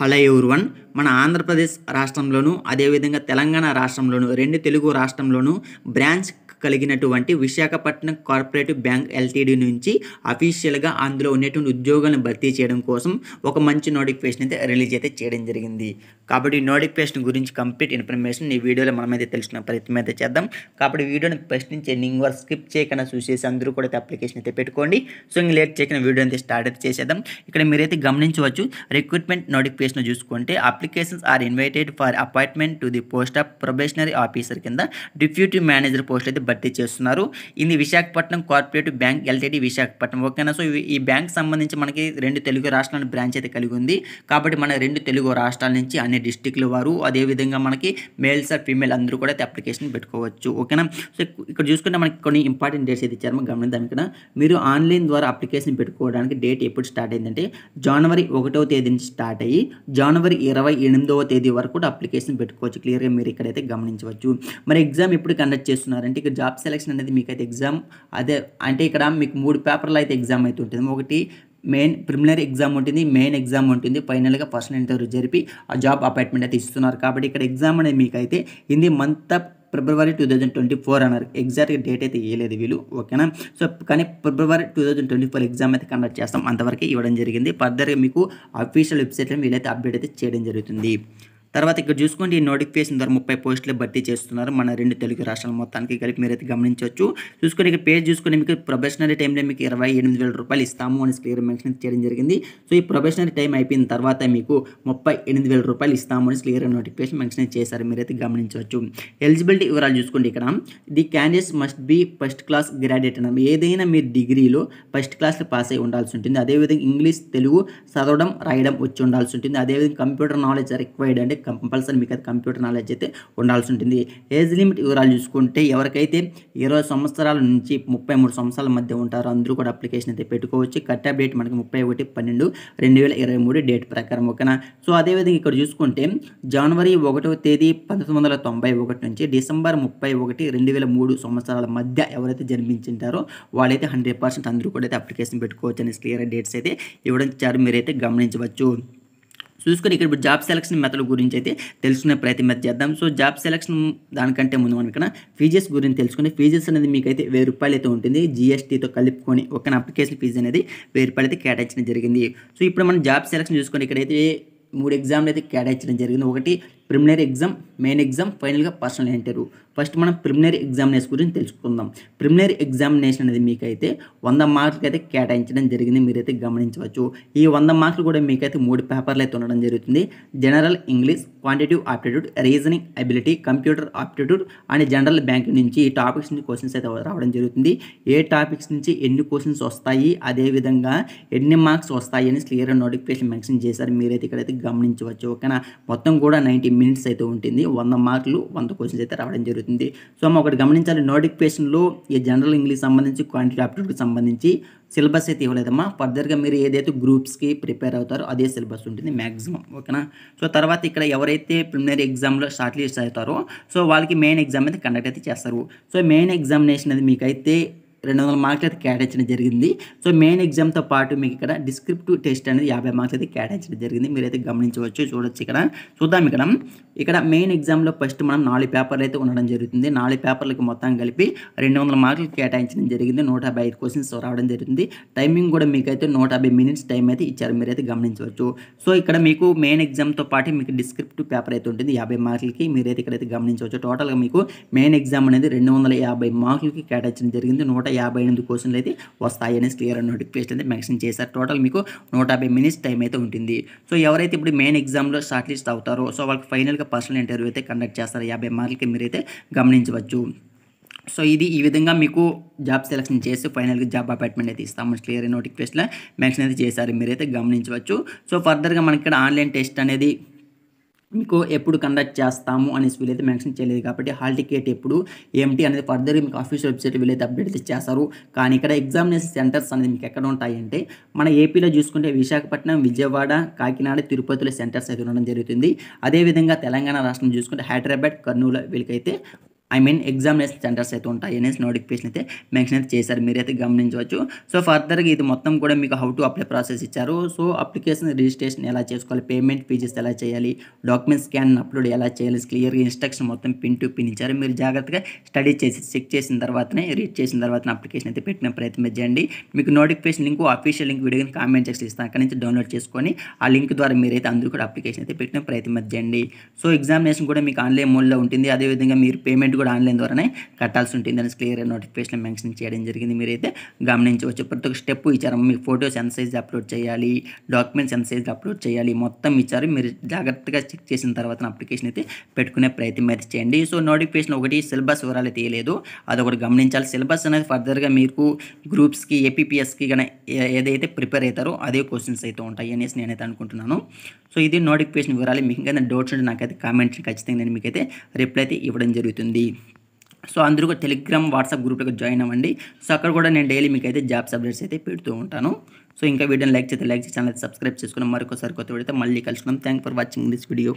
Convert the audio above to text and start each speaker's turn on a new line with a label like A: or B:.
A: Hello everyone. మన ఆంధ్రప్రదేశ్ రాష్ట్రంలోను, అదేవిధంగా Telangana రాష్ట్రంలోను, 2 Telugu రాష్ట్రంలోను branch కలిగినటువంటి విశాఖపట్నం కోఆపరేటివ్ బ్యాంక్ ఎల్టీడీ నుంచి అఫీషియల్‌గా అందులో ఉన్నటువంటి ఉద్యోగాలను భర్తీ చేయడం కోసం ఒక మంచి నోటిఫికేషన్ అయితే రిలీజ్ అయితే చేయడం జరిగింది. కాబట్టి ఈ నోటిఫికేషన్ గురించి కంప్లీట్ ఇన్ఫర్మేషన్ ఈ వీడియోలో మనమైతే తెలుసుకునే ప్రయత్నం అయితే చేద్దాం. కాబట్టి వీడియోని ఫస్ట్ నుంచి ఎండింగ్ వరకు స్కిప్ చేయకుండా చూసేసి అందరూ కూడా అప్లికేషన్ అయితే పెట్టుకోండి. సో ఇంక లేట్ చేయకుండా వీడియో అయితే స్టార్ట్ అయితే చేసేద్దాం. ఇక్కడ మీరైతే గమనించవచ్చు, రిక్రూట్మెంట్ నోటిఫికేషన్ చూసుకుంటే applications are invited for appointment to the post of probationary officer కింద డిప్యూటీ మేనేజర్ పోస్ట్ అయితే భర్తీ చేస్తున్నారు. ఇది Visakhapatnam cooperative bank LTD Visakhapatnam. ఓకేనా. సో ఈ బ్యాంక్ సంబంధించి మనకి 2 తెలుగు రాష్ట్రాల బ్రాంచ్ అయితే కలిగి ఉంది. కాబట్టి మన 2 తెలుగు రాష్ట్రాల నుంచి అన్ని డిస్టిక్ల వారు, అదేవిధంగా మనకి మేల్స్ ఆర్ ఫీమేల్ అందరూ కూడా అప్లికేషన్ పెట్టుకోవచ్చు. ఓకేనా. సో ఇక్కడ చూసుకుంటే మనకి కొన్ని ఇంపార్టెంట్ డేట్స్ అయితే ఇచ్చారు. గమనిద్దాం. ఇక్కడ మీరు ఆన్లైన్ ద్వారా అప్లికేషన్ పెట్టుకోవడానికి డేట్ ఎప్పుడు స్టార్ట్ అయిందంటే జనవరి 1వ తేదీ నుంచి స్టార్ట్ అయ్యి జనవరి 28వ తేదీ వరకు కూడా అప్లికేషన్ పెట్టుకోవచ్చు. క్లియర్గా మీరు ఇక్కడైతే గమనించవచ్చు. మరి ఎగ్జామ్ ఎప్పుడు కండక్ట్ చేస్తున్నారంటే ఇక్కడ జాబ్ సెలక్షన్ అనేది మీకైతే ఎగ్జామ్ అదే అంటే ఇక్కడ మీకు 3 పేపర్లు అయితే ఎగ్జామ్ అయితే ఉంటుంది. ఒకటి మెయిన్ ప్రిలిమినరీ ఎగ్జామ్ ఉంటుంది, మెయిన్ ఎగ్జామ్ ఉంటుంది, ఫైనల్గా పర్సనల్ ఇంటర్వ్యూ జరిపి ఆ జాబ్ అపాయింట్మెంట్ అయితే ఇస్తున్నారు. కాబట్టి ఇక్కడ ఎగ్జామ్ అనేది మీకైతే in the month of February 2024 అన్నారు. ఎగ్జాక్ట్గా డేట్ అయితే ఇవ్వలేదు వీళ్ళు. ఓకేనా. సో కానీ ఫిబ్రవరి 2024 ఎగ్జామ్ అయితే కండక్ట్ చేస్తాం, అంతవరకు ఇవ్వడం జరిగింది. ఫర్దర్గా మీకు అఫీషియల్ వెబ్సైట్లో వీళ్ళైతే అప్డేట్ అయితే చేయడం జరుగుతుంది. తర్వాత ఇక్కడ చూసుకుంటే ఈ నోటిఫికేషన్ ద్వారా 30 పోస్టులు భర్తీ చేస్తున్నారు మన 2 తెలుగు రాష్ట్రాల మొత్తానికి కలిపి మీరైతే గమనించవచ్చు. చూసుకుని ఇక్కడ పేజ్ చూసుకుని మీకు ప్రొబేషనరీ టైంలో మీకు 28,000 రూపాయలు ఇస్తాము అని క్లియర్ మెన్షన్ చేయడం జరిగింది. సో ఈ ప్రొబేషనరీ టైం అయిపోయిన తర్వాత మీకు 38,000 రూపాయలు ఇస్తాము అని క్లియర్ నోటిఫికేషన్ మెన్షన్ చేశారు. మీరైతే గమనించవచ్చు. ఎలిజిబిలిటీ వివరాలు చూసుకోండి. ఇక్కడ the candidates must be first class graduate అన్న ఏదైనా మీరు డిగ్రీలో ఫస్ట్ క్లాస్లో పాస్ అయి ఉండాల్సి ఉంటుంది. అదేవిధంగా ఇంగ్లీష్ తెలుగు చదవడం రాయడం వచ్చి ఉండాల్సి ఉంటుంది. అదేవిధంగా కంప్యూటర్ నాలెడ్జ్ రిక్వైర్డ్ అంటే కంపల్సరీ మీకు అయితే కంప్యూటర్ నాలెడ్జ్ అయితే ఉండాల్సి ఉంటుంది. ఏజ్ లిమిట్ వివరాలు చూసుకుంటే ఎవరికైతే 20 సంవత్సరాల నుంచి 33 సంవత్సరాల మధ్య ఉంటారో అందరూ కూడా అప్లికేషన్ అయితే పెట్టుకోవచ్చు. కట్ ఆఫ్ డేట్ మనకి 31/12/2023 డేట్ ప్రకారం. ఓకేనా. సో అదేవిధంగా ఇక్కడ చూసుకుంటే జనవరి 1వ తేదీ 1991 నుంచి డిసెంబర్ 31, 2003 సంవత్సరాల మధ్య ఎవరైతే జన్మించింటారో వాళ్ళైతే 100% అందరూ కూడా అయితే అప్లికేషన్ పెట్టుకోవచ్చు అని క్లియర్ డేట్స్ అయితే ఇవ్వడం ఇచ్చారు. మీరైతే గమనించవచ్చు. చూసుకొని ఇక్కడ జాబ్ సెలక్షన్ మెథడ్ గురించి అయితే తెలుసుకునే ప్రయత్నం అయితే చేద్దాం. సో జాబ్ సెలక్షన్ దానికంటే ముందు మనం ఇక్కడ ఫీజెస్ గురించి తెలుసుకుని ఫీజెస్ అనేది మీకైతే 1000 రూపాయలు అయితే ఉంటుంది జీఎస్టీతో కలుపుకొని. ఒక అప్లికేషన్ ఫీజు అనేది 1000 రూపాయలు అయితే కేటాయించడం జరిగింది. సో ఇప్పుడు మనం జాబ్ సెలక్షన్ చూసుకొని ఇక్కడైతే 3 ఎగ్జామ్లు అయితే కేటాయించడం జరిగింది. ఒకటి ప్రిలిమినరీ ఎగ్జామ్, మెయిన్ ఎగ్జామ్, ఫైనల్గా పర్సనల్ ఇంటర్వ్యూ. ఫస్ట్ మనం ప్రిలిమినరీ ఎగ్జామినేషన్ గురించి తెలుసుకుందాం. ప్రిలిమినరీ ఎగ్జామినేషన్ అనేది మీకైతే 100 మార్కులకి అయితే కేటాయించడం జరిగింది. మీరైతే గమనించవచ్చు. ఈ 100 మార్కులు కూడా మీకైతే 3 పేపర్లు అయితే ఉండడం జరుగుతుంది. General English, quantitative aptitude, reasoning ability, computer aptitude and general banking నుంచి ఈ టాపిక్స్ నుంచి క్వశ్చన్స్ అయితే రావడం జరుగుతుంది. ఏ టాపిక్స్ నుంచి ఎన్ని క్వశ్చన్స్ వస్తాయి, అదేవిధంగా ఎన్ని మార్క్స్ వస్తాయి అని క్లియర్ నోటిఫికేషన్ మెన్షన్ చేశారు. మీరైతే ఇక్కడైతే గమనించవచ్చు. ఓకేనా. మొత్తం కూడా 90 మినిట్స్ అయితే ఉంటుంది. 100 మార్కులు 100 క్వశ్చన్స్ అయితే రావడం జరుగుతుంది. సో మనం ఒకటి గమనించాలి, నోటిఫికేషన్లో ఈ జనరల్ ఇంగ్లీష్ సంబంధించి, క్వాంటిటీ ఆప్టిట్యూడ్కి సంబంధించి సిలబస్ అయితే ఇవ్వలేదమ్మా. ఫర్దర్గా మీరు ఏదైతే గ్రూప్స్కి ప్రిపేర్ అవుతారో అదే సిలబస్ ఉంటుంది మ్యాక్సిమం. ఓకేనా. సో తర్వాత ఇక్కడ ఎవరైతే ప్రిలిమినరీ ఎగ్జామ్లో షార్ట్ లిస్ట్ అవుతారో సో వాళ్ళకి మెయిన్ ఎగ్జామ్ అయితే కండక్ట్ అయితే చేస్తారు. సో మెయిన్ ఎగ్జామినేషన్ అనేది మీకైతే 200 మార్కులు అయితే కేటాయించడం జరిగింది. సో మెయిన్ ఎగ్జామ్తో పాటు మీకు ఇక్కడ డిస్క్రిప్టివ్ టెస్ట్ అనేది 50 మార్కులు అయితే కేటాయించడం జరిగింది. మీరైతే గమనించవచ్చు. చూడొచ్చు. చూద్దాం. ఇక్కడ మెయిన్ ఎగ్జామ్లో ఫస్ట్ మనం 4 పేపర్లు అయితే ఉండడం జరుగుతుంది. 4 పేపర్లకి మొత్తం కలిపి 200 మార్కులు కేటాయించడం జరిగింది. 155 క్వశ్చన్స్ రావడం జరుగుతుంది. టైమింగ్ కూడా మీకైతే 150 మినిట్స్ టైం అయితే ఇచ్చారు. మీరైతే గమనించవచ్చు. సో ఇక్కడ మీకు మెయిన్ ఎగ్జామ్తో పాటు మీకు డిస్క్రిప్టివ్ పేపర్ అయితే ఉంటుంది 50 మార్కులకి. మీరైతే ఇక్కడైతే గమనించవచ్చు. టోటల్గా మీకు మెయిన్ ఎగ్జామ్ అనేది 250 మార్కులకి కేటాయించడం జరిగింది. 158 క్వశ్చన్లు అయితే వస్తాయని క్లియర్ నోటిఫికేషన్ అయితే మెన్షన్ చేశారు. టోటల్ మీకు 150 మినిట్స్ టైం అయితే ఉంటుంది. సో ఎవరైతే ఇప్పుడు మెయిన్ ఎగ్జామ్లో షార్ట్ లిస్ట్ అవుతారో సో వాళ్ళకి ఫైనల్గా పర్సనల్ ఇంటర్వ్యూ అయితే కండక్ట్ చేస్తారు 50 మార్కులకి. మీరైతే గమనించవచ్చు. సో ఇది ఈ విధంగా మీకు జాబ్ సెలెక్షన్ చేసి ఫైనల్గా జాబ్ అపాయింట్మెంట్ అయితే ఇస్తామని క్లియర్ నోటిఫికేషన్లో మెన్షన్ అయితే చేశారు. మీరైతే గమనించవచ్చు. సో ఫర్దర్గా మనకి ఇక్కడ ఆన్లైన్ టెస్ట్ అనేది మీకు ఎప్పుడు కండక్ట్ చేస్తాము అనేసి వీళ్ళైతే మెన్షన్ చేయలేదు. కాబట్టి హాల్ టికెట్ ఎప్పుడు ఏమిటి అనేది ఫర్దర్ మీకు ఆఫీషియల్ వెబ్సైట్ వీళ్ళైతే అప్డేట్ చేస్తారు. కానీ ఇక్కడ ఎగ్జామినేషన్ సెంటర్స్ అనేది మీకు ఎక్కడ ఉంటాయంటే మన ఏపీలో చూసుకుంటే విశాఖపట్నం, విజయవాడ, కాకినాడ, తిరుపతిలో సెంటర్స్ అయితే ఉండడం జరుగుతుంది. అదేవిధంగా తెలంగాణ రాష్ట్రం చూసుకుంటే హైదరాబాద్, కర్నూలు వీళ్ళకైతే ఎగ్జామినేషన్ సెంటర్స్ అయితే ఉంటాయి అనేసి నోటిఫికేషన్ అయితే మెన్షన్ అయితే చేశారు. మీరైతే గమనించవచ్చు. సో ఫర్దర్‌గా ఇది మొత్తం కూడా మీకు హౌ టు అప్లై ప్రాసెస్ ఇచ్చారు. సో అప్లికేషన్ రిజిస్ట్రేషన్ ఎలా చేసుకోవాలి, పేమెంట్ ఫీజెస్ ఎలా చేయాలి, డాక్యుమెంట్ స్కాన్ అప్లోడ్ ఎలా చేయాలి, క్లియర్‌గా ఇన్‌స్ట్రక్షన్ మొత్తం పిన్ టు పిన్ ఇచ్చారు. మీరు జాగ్రత్తగా స్టడీ చేసి చెక్ చేసిన తర్వాతనే రీడ్ చేసిన తర్వాతనే అప్లికేషన్ అయితే పెట్టిన ప్రయత్నం చేయండి. మీకు notification link, official link video comment section ఇస్తాను. అక్కడి నుంచి డౌన్లోడ్ చేసుకొని ఆ లింక్ ద్వారా మీరైతే అందరూ కూడా అప్లికేషన్ అయితే పెట్టిన ప్రయత్నం చేయండి. సో ఎగ్జామినేషన్ కూడా మీకు ఆన్లైన్ మోడ్లో ఉంటుంది. అదేవిధంగా మీరు పేమెంట్ కూడా ఆన్లైన్ ద్వారానే కట్టాల్సి ఉంటుంది అని క్లియర్గా నోటిఫికేషన్ మెన్షన్ చేయడం జరిగింది. మీరైతే గమనించవచ్చు. ప్రతి ఒక్క స్టెప్ ఇచ్చారు. మీ ఫొటోస్ ఎంత సైజ్ అప్లోడ్ చేయాలి, డాక్యుమెంట్స్ ఎంత సైజ్ అప్లోడ్ చేయాలి, మొత్తం ఇచ్చారు. మీరు జాగ్రత్తగా చెక్ చేసిన తర్వాత అప్లికేషన్ అయితే పెట్టుకునే ప్రయత్నం అయితే చేయండి. సో నోటిఫికేషన్ ఒకటి సిలబస్ వివరాలు అయితే లేదు, అదొకటి గమనించాలి. సిలబస్ అనేది ఫర్దర్గా మీకు గ్రూప్స్కి, ఏపీపీఎస్కి కానీ ఏదైతే ప్రిపేర్ అవుతారో అదే క్వశ్చన్స్ అయితే ఉంటాయి అనేసి నేనైతే అనుకుంటున్నాను. సో ఇది నోటిఫికేషన్ వివరాలు. మీకు ఇంకా డౌట్స్ ఉంటే నాకైతే కామెంట్ ఖచ్చితంగా నేను మీకైతే రిప్లై అయితే ఇవ్వడం జరుగుతుంది. సో అందరూ కూడా టెలిగ్రామ్, వాట్సాప్ గ్రూప్లోకి జాయిన్ అవ్వండి. సో అక్కడ కూడా నేను డైలీ మీకు అయితే జాబ్స్ అప్డేట్స్ అయితే పెడుతూ ఉంటాను. సో ఇంకా వీడియోని లైక్ చేసి ఛానల్ సబ్స్క్రైబ్ చేసుకుని మరొకసారి కొత్త వీడియోతో మళ్ళీ కలుసుకుందాం. Thank for watching this video.